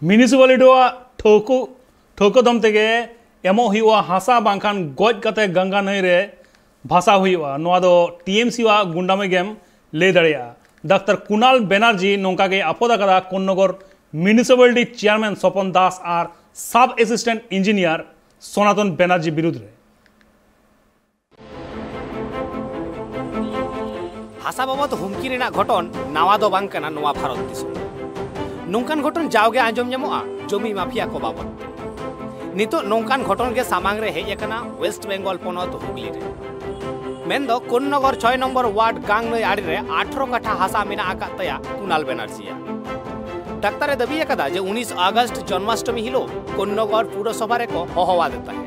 Municipality ठौको दम तेगे ammo हुआ हासा बांखान गज कते गंगा नई रे भाषा हुआ नोआ दो टीएमसी वा गुंडामे गेम ले दड़िया डॉक्टर कुणाल बनर्जी नौका के आपदा कदा कोन्नगर म्यूनिसिपालिटी चेयरमैन स्वपन दास और सब असिस्टेंट इंजिनियर सनातन बनर्जी विरुद्ध रे हासा बाबद हुमकी रेना घटन नावा दो बांग कना नोआ भारत दिसुम नौकान घटन जाओगे आंजम ᱧᱟᱢᱚᱜᱼᱟ जमी माफिया को बाबद नितो नौकान घटन के सामांग रे हेज एकना वेस्ट बेंगल पनत हुगली रे मेन दो कोन्नगर 6 नंबर वार्ड गांग नई आड़ी रे 18 काठा हासा मेना आका तया कुणाल बनर्जी डाक्तारे दबी एकदा जे 19 अगस्त जन्माष्टमी हिलो कोन्नगर पुरसभा रे को होहवा देता है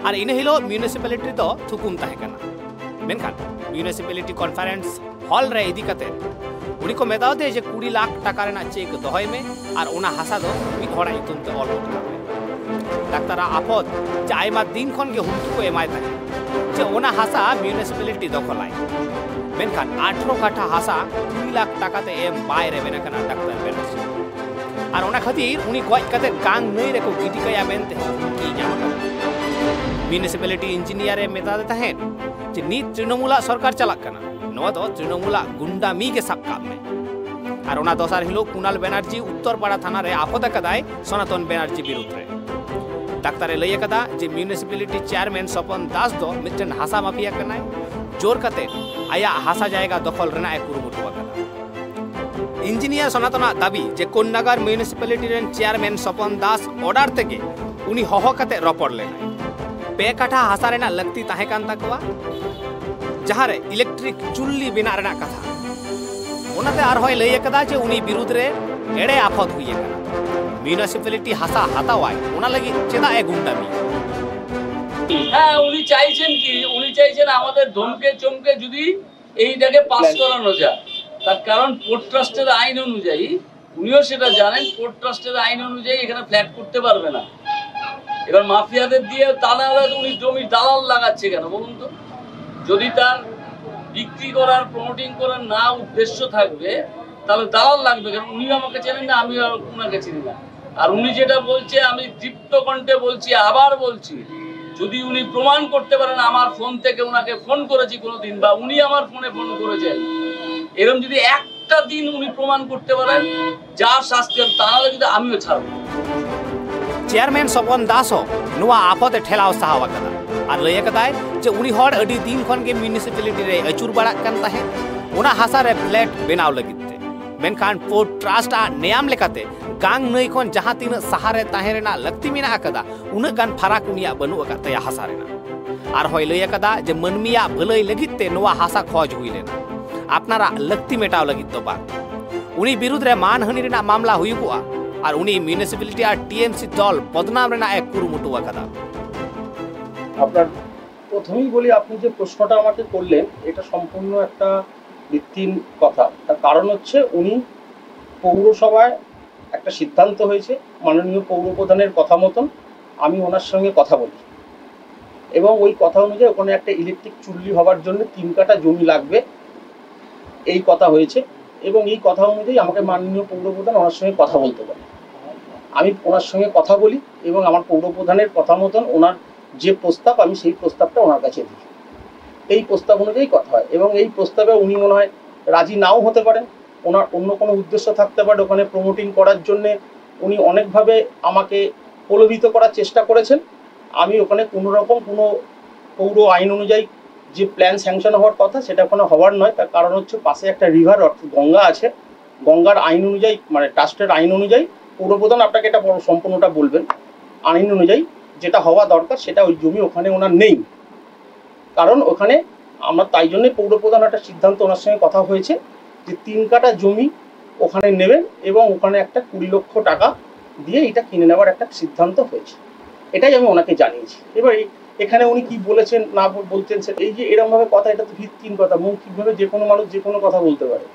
और इन हिलो म्यूनिसिपैलिटी दो थुकुम ताहे कना मेनखान म्यूनिसिपैलिटी कॉन्फ्रेंस हॉल रे इदी कते उनी को मेदाव दे जे 20 लाख टाका रेना चेक दोहय में और उना हासा दो मिद होड़ा इतुम ते ऑल डाक्तार आपद जे आयमा दिन खन के हुमकी को एमाय ताहे जे उना हासा म्यूनिसिपैलिटी दखलाय मेनखान 18 काठा हासा 2 लाख टाका ते एम बाय रे बेना कना डाक्तार बनर्जी और उना खातिर उनी गज कते गांग नई रे को गिटी कया मेनते की जामा म्यूनिसिपैलिटी इंजीनियर मेता देता है जे नीत तृणमूला सरकार चलाक कना नोआ दो तृणमूला गुंडा मी के सब काम में और उना दोसार हिलो कुणाल बनर्जी उत्तरपाड़ा थाना रे आपदा कदाय सनातन बनर्जी विरुद्ध रे डाक्तारे लय कदा जे म्यूनिसिपैलिटी चेयरमैन स्वपन दास दो मिटन हासा माफिया कनाय जोर कते आया हासा जायगा दखल रेना ए कुरुमुटुवा कदा इंजीनियर सनातना दाबी जे Konnagar municipality rain chairman Swapan Das order तेगे उनी होहो कते रपड़ लेना पे काठा हासा रेना लगती ताहे कान तकवा जहां रे इलेक्ट्रिक चुल्ली बिना रेना कथा ओनाते आर होय लय कदा जे उनी विरुद्ध रे एड़े आफत हुई कना म्यूनिसिपैलिटी हासा हातावाय ओना लगी चेदा ए गुंडामी হ্যাঁ উনি চাইছেন কি উনি চাইছেন আমাদের ধমকে চমকে যদি এইটাকে পাস করানো যায় তার কারণ পোর্ট ট্রাস্টের আইন অনুযায়ী উনিও সেটা জানেন পোর্ট ট্রাস্টের আইন অনুযায়ী এখানে ফ্ল্যাট করতে পারবে না এবার মাফিয়াদের দিয়ে তাহলে উনি জমি দালাল লাগাচ্ছে কেন বলুন তো যদি তার বিক্রি করার প্রমোটিং করার না উদ্দেশ্য থাকবে তাহলে দালাল লাগবে কারণ উনি আমাকে চেনেন না আমি ওনাকে চিনি না আর উনি যেটা বলছে আমি দীপ্ত কণ্ঠে বলছি আবার বলছি যদি উনি প্রমাণ করতে পারেন আমার ফোন থেকে ওনাকে ফোন করেছি কোনোদিন বা উনি আমার ফোনে ফোন করেছেন এরকম যদি একটা দিন উনি প্রমাণ করতে পারেন যা শাস্তি হবে তাহলে কিন্তু আমিও ছাড়ব चेयरमैन स्वपन दास नुआ आपत ठेलाव साहवा कदा और लय कदाय जे उनी हर अडी दिन खन के म्यूनिसिपैलिटी रे अचुर बड़ा कन ताहे उना हासा रे फ्लैट बनाव लगिते मेनखान पोर्ट ट्रस्ट आ नियम लेकाते गांग नई खन जहां तीन सहारे ताहे रेना लगती मिना कदा उना गान फराक उनिया बनु अकते हासा रेना और होय लय कदा जे मनमिया भलई लगिते नुआ हासा खोज हुई लेना अपनारा लगती मेटाव लगित तो बा उनी विरुद्ध रे मानहानि रेना मामला हुईबुआ और उनी म्यूनिसिपैलिटी और टीएमसी दल बदनाम रेना एक कुरुमुटुवा कदा আপনার প্রথমেই বলি আপনি যে প্রশ্নটা আমাকে করলেন এটা সম্পূর্ণ একটা ভিত্তিহীন কথা তার কারণ হচ্ছে উনি পৌরসভায় একটা সিদ্ধান্ত হয়েছে মাননীয় পৌর প্রধানের কথা মতন আমি ওনার সঙ্গে কথা বলি এবং ওই কথা অনুযায়ী ওখানে একটা ইলেকট্রিক চুল্লি হওয়ার জন্য 3 কাঠা জমি লাগবে এই কথা হয়েছে এবং এই কথা অনুযায়ী আমাকে মাননীয় পৌর প্রধান ওনার সঙ্গে কথা বলতে বলে আমি ওনার সঙ্গে কথা বলি এবং আমার পৌর প্রধানের কথা মতন ওনার যে প্রস্তাব আমি সেই প্রস্তাবটা ওনার কাছে দিই এই প্রস্তাব অনুযায়ী কথা হয় এবং এই প্রস্তাবে উনি মনে হয় রাজি নাও হতে পারেন ওনার অন্য কোনো উদ্দেশ্য থাকতে পারে ওখানে প্রমোটিং করার জন্য উনি অনেকভাবে আমাকে প্রলোভিত করার চেষ্টা করেছেন আমি ওখানে কোনো রকম কোনো পৌর আইন অনুযায়ী যে প্ল্যান স্যাংশন হওয়ার কথা সেটা ওখানে হওয়ার নয় তার কারণ হচ্ছে পাশে একটা রিভার অর্থাৎ গঙ্গা আছে গঙ্গার আইন অনুযায়ী মানে ট্রাস্টের আইন অনুযায়ী পৌরপ্রধান আপনাকে এটা সম্পূর্ণটা বলবেন আইন অনুযায়ী যেটা হওয়া দরকার সেটা ওই জমি ওখানে ওনার নেই কারণ ওখানে আমরা তাই জন্যই পৌরপ্রধান একটা সিদ্ধান্ত ওনার সঙ্গে কথা হয়েছে যে 3 কাঠা জমি ওখানে নেবেন এবং ওখানে একটা 20 লক্ষ টাকা দিয়ে এটা কিনে নেওয়ার একটা সিদ্ধান্ত হয়েছে এটাই আমি ওনাকে জানিয়েছি এবার এখানে উনি কি বলেছেন না বলতেন সেটা এই যে এরকমভাবে কথা এটা তো ভিত্তিহীন কথা মৌখিকভাবে যে কোনো মানুষ যে কোনো কথা বলতে পারে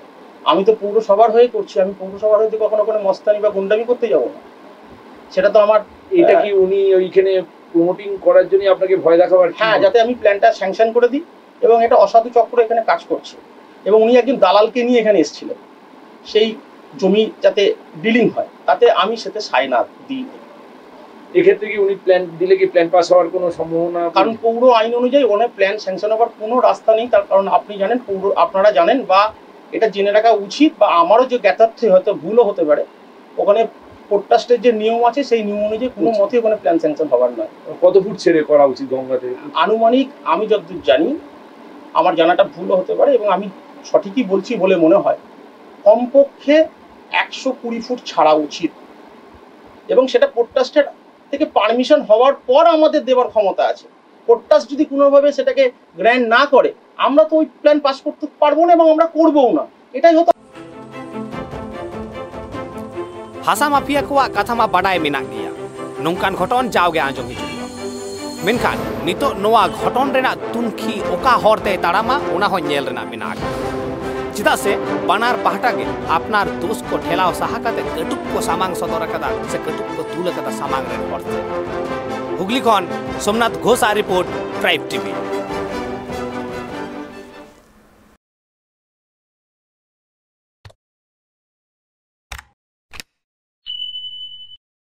আমি তো পৌরসভার হয়ে করছি আমি পৌরসভার হয়ে কখনো কোনো মস্তানি বা গুন্ডামি করতে যাব না সেটা তো আমার এটা কি উনি ওইখানে প্রমোটিং করার জন্য আপনাকে ভয় দেখাবার হ্যাঁ যাতে আমি প্ল্যানটা স্যাংশন করে দিই এবং এটা অসাধু চক্র এখানে কাজ করছে এবং উনি একজন দালালকে নিয়ে এখানে এসেছিলেন সেই জমি যাতে ডিলিং হয় তাতে আমি সেটা সাই না দিই। এক্ষেত্রে কি উনি প্ল্যান দিলে কি প্ল্যান পাস হওয়ার কোনো সম্ভাবনা? কারণ পৌর আইন অনুযায়ী ওখানে প্ল্যান স্যাংশন হওয়ার কোনো রাস্তা নেই, তার কারণ আপনি জানেন, আপনারা জানেন বা এটা জেনে রাখা উচিত, বা আমারও যে জ্ঞাতার্থে হয়তো ভুলও হতে পারে, ওখানে পোর্ট ট্রাস্টের যে নিয়ম আছে সেই নিয়ম অনুযায়ী কোনো মতে ওখানে প্ল্যান স্যাংশন হওয়ার নয়। কত ফুট ছেড়ে করা উচিত গঙ্গা থেকে? আনুমানিক আমি যতদূর জানি, আমার জানাটা ভুলও হতে পারে এবং আমি সঠিকই বলছি বলে মনে হয়, কমপক্ষে 120 ফুট ছাড়া উচিত, এবং সেটা পোর্ট ট্রাস্টের থেকে পারমিশন হওয়ার পর আমাদের দেওয়ার ক্ষমতা আছে। পোর্ট ট্রাস্ট যদি কোনোভাবে সেটাকে গ্র্যান্ট না করে, আমরা তো ওই প্ল্যান পাস করতে পারবো না এবং আমরা করবও না, এটাই হতো। হাসা মাফিয়া কোয়া কথা মা বাডায় মেনাক গিয়া, নংকান ঘটন जाओगे आंजम हिजुआ, मेनखान नितो नोआ घटन रेना तुनखी ओका हरते ताड़ामा ओना हो नेल रेना मेनाक, चिदा से बानार पाहटा गे अपनार दोस्त को ठेलाव साहा काते कटुक को सामांग सदर कदा से कटुक को तुल कदा सामांग रेन पड़ते। हुगली खन Somnath Ghosh report, tribe TV.